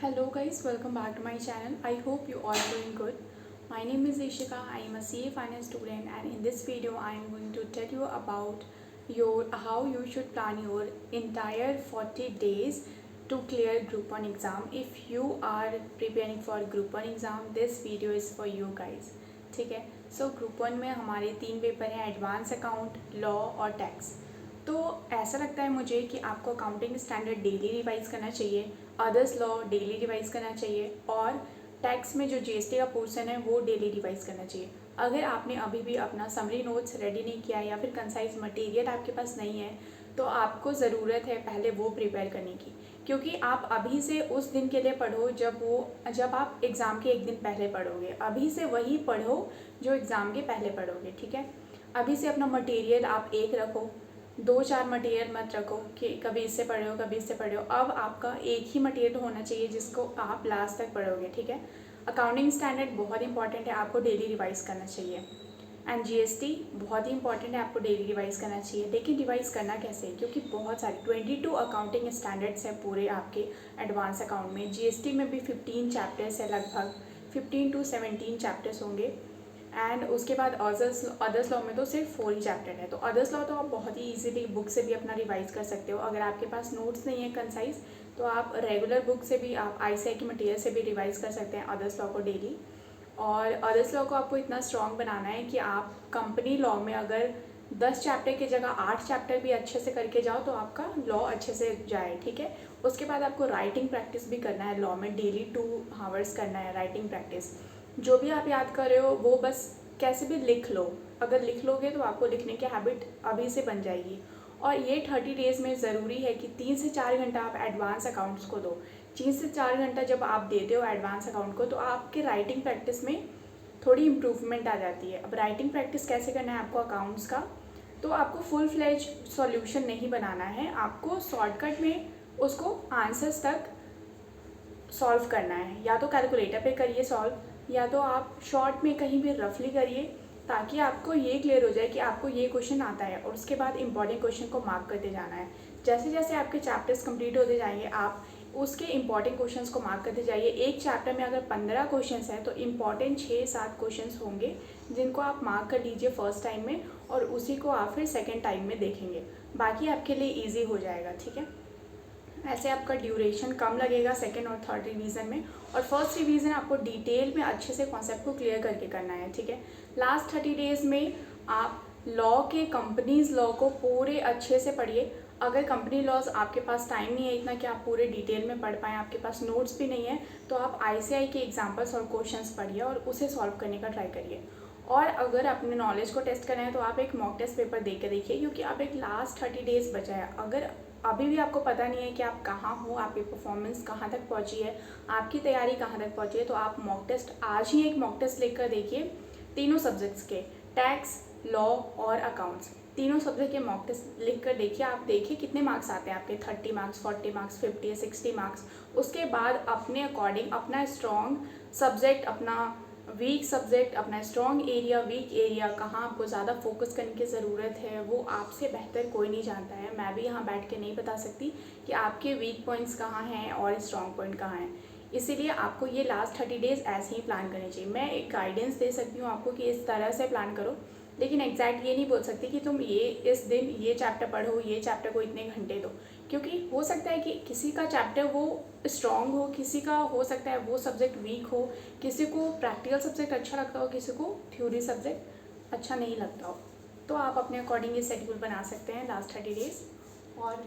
Hello guys, welcome back to my channel. I hope you all doing good. My name is Ishika. I am a CA finance student, and in this video I am going to tell you about your how you should plan your entire 40 days to clear group 1 exam. If you are preparing for group 1 exam, this video is for you guys. ठीक है, so group 1 में हमारे 3 paper हैं, advance account, law और tax. तो ऐसा लगता है मुझे कि आपको अकाउंटिंग स्टैंडर्ड डेली रिवाइज़ करना चाहिए, अदर्स लॉ डेली रिवाइज़ करना चाहिए और टैक्स में जो जीएसटी का पोर्शन है वो डेली रिवाइज़ करना चाहिए। अगर आपने अभी भी अपना समरी नोट्स रेडी नहीं किया या फिर कंसाइज मटेरियल आपके पास नहीं है तो आपको ज़रूरत है पहले वो प्रिपेयर करने की, क्योंकि आप अभी से उस दिन के लिए पढ़ो जब आप एग्ज़ाम के एक दिन पहले पढ़ोगे। अभी से वही पढ़ो जो एग्ज़ाम के पहले पढ़ोगे, ठीक है। अभी से अपना मटेरियल आप एक रखो, 2-4 मटेरियल मत रखो कि कभी इससे पढ़े हो कभी इससे पढ़े हो। अब आपका एक ही मटेरियल होना चाहिए जिसको आप लास्ट तक पढ़ोगे, ठीक है। अकाउंटिंग स्टैंडर्ड बहुत इंपॉर्टेंट है, आपको डेली रिवाइज़ करना चाहिए। एंड जीएसटी बहुत ही इंपॉर्टेंट है, आपको डेली रिवाइज़ करना चाहिए। लेकिन रिवाइज़ करना कैसे है, क्योंकि बहुत सारे 22 अकाउंटिंग स्टैंडर्ड्स हैं पूरे आपके एडवांस अकाउंट में। जीएसटी में भी 15 चैप्टर्स है, लगभग 15 to 17 चैप्टर्स होंगे। एंड उसके बाद अदर्स लॉ में तो सिर्फ 4 ही चैप्टर है। तो अदर्स लॉ तो आप बहुत ही इजीली बुक से भी अपना रिवाइज कर सकते हो। अगर आपके पास नोट्स नहीं है कंसाइज तो आप रेगुलर बुक से भी, आप आईसीआई की मटेरियल से भी रिवाइज कर सकते हैं अदर्स लॉ को डेली। और अदर्स लॉ को आपको इतना स्ट्रॉन्ग बनाना है कि आप कंपनी लॉ में अगर 10 चैप्टर की जगह 8 चैप्टर भी अच्छे से करके जाओ तो आपका लॉ अच्छे से जाए, ठीक है। उसके बाद आपको राइटिंग प्रैक्टिस भी करना है, लॉ में डेली 2 आवर्स करना है राइटिंग प्रैक्टिस। जो भी आप याद कर रहे हो वो बस कैसे भी लिख लो। अगर लिख लोगे तो आपको लिखने की हैबिट अभी से बन जाएगी। और ये 30 डेज़ में ज़रूरी है कि 3 से 4 घंटा आप एडवांस अकाउंट्स को दो। 3 से 4 घंटा जब आप देते हो एडवांस अकाउंट को तो आपके राइटिंग प्रैक्टिस में थोड़ी इम्प्रूवमेंट आ जाती है। अब राइटिंग प्रैक्टिस कैसे करना है आपको अकाउंट्स का, तो आपको फुल फ्लेज सॉल्यूशन नहीं बनाना है, आपको शॉर्टकट में उसको आंसर्स तक सॉल्व करना है। या तो कैलकुलेटर पे करिए सॉल्व, या तो आप शॉर्ट में कहीं भी रफली करिए, ताकि आपको ये क्लियर हो जाए कि आपको ये क्वेश्चन आता है। और उसके बाद इंपॉर्टेंट क्वेश्चन को मार्क करते जाना है। जैसे जैसे आपके चैप्टर्स कंप्लीट होते जाएंगे आप उसके इंपॉर्टेंट क्वेश्चंस को मार्क करते जाइए। एक चैप्टर में अगर 15 क्वेश्चंस हैं तो इंपॉर्टेंट 6-7 क्वेश्चंस होंगे जिनको आप मार्क कर लीजिए फर्स्ट टाइम में, और उसी को आप फिर सेकेंड टाइम में देखेंगे। बाकी आपके लिए ईजी हो जाएगा, ठीक है। ऐसे आपका ड्यूरेशन कम लगेगा सेकेंड और थर्ड रिवीजन में। और फर्स्ट रिवीजन आपको डिटेल में अच्छे से कॉन्सेप्ट को क्लियर करके करना है, ठीक है। लास्ट 30 डेज़ में आप लॉ के कंपनीज लॉ को पूरे अच्छे से पढ़िए। अगर कंपनी लॉज आपके पास टाइम नहीं है इतना कि आप पूरे डिटेल में पढ़ पाएँ, आपके पास नोट्स भी नहीं है, तो आप आईसीआई के एग्जाम्पल्स और क्वेश्चंस पढ़िए और उसे सॉल्व करने का ट्राई करिए। और अगर अपने नॉलेज को टेस्ट करना है तो आप एक मॉक टेस्ट पेपर दे के देखिए, क्योंकि अब एक लास्ट 30 डेज़ बचा है। अगर अभी भी आपको पता नहीं है कि आप कहाँ हो, आपकी परफॉर्मेंस कहाँ तक पहुँची है, आपकी तैयारी कहाँ तक पहुँची है, तो आप मॉक टेस्ट आज ही एक मॉक टेस्ट लिख कर देखिए। तीनों सब्जेक्ट्स के, टैक्स, लॉ और अकाउंट्स, तीनों सब्जेक्ट के मॉक टेस्ट लिख कर देखिए। आप देखिए कितने मार्क्स आते हैं आपके, 30 मार्क्स, 40 मार्क्स, 50 या 60 मार्क्स। उसके बाद अपने अकॉर्डिंग अपना स्ट्रॉन्ग सब्जेक्ट, अपना वीक सब्जेक्ट, अपना स्ट्रॉन्ग एरिया, वीक एरिया, कहाँ आपको ज़्यादा फोकस करने की ज़रूरत है वो आपसे बेहतर कोई नहीं जानता है। मैं भी यहाँ बैठ के नहीं बता सकती कि आपके वीक पॉइंट्स कहाँ हैं और स्ट्रॉन्ग पॉइंट कहाँ हैं। इसीलिए आपको ये लास्ट 30 डेज़ ऐसे ही प्लान करनी चाहिए। मैं एक गाइडेंस दे सकती हूँ आपको कि इस तरह से प्लान करो, लेकिन एग्जैक्ट ये नहीं बोल सकती कि तुम ये इस दिन ये चैप्टर पढ़ो, ये चैप्टर को इतने घंटे दो, क्योंकि हो सकता है कि किसी का चैप्टर वो स्ट्रॉन्ग हो, किसी का हो सकता है वो सब्जेक्ट वीक हो, किसी को प्रैक्टिकल सब्जेक्ट अच्छा लगता हो, किसी को थ्योरी सब्जेक्ट अच्छा नहीं लगता हो। तो आप अपने अकॉर्डिंग ये शेड्यूल बना सकते हैं लास्ट 30 डेज़। और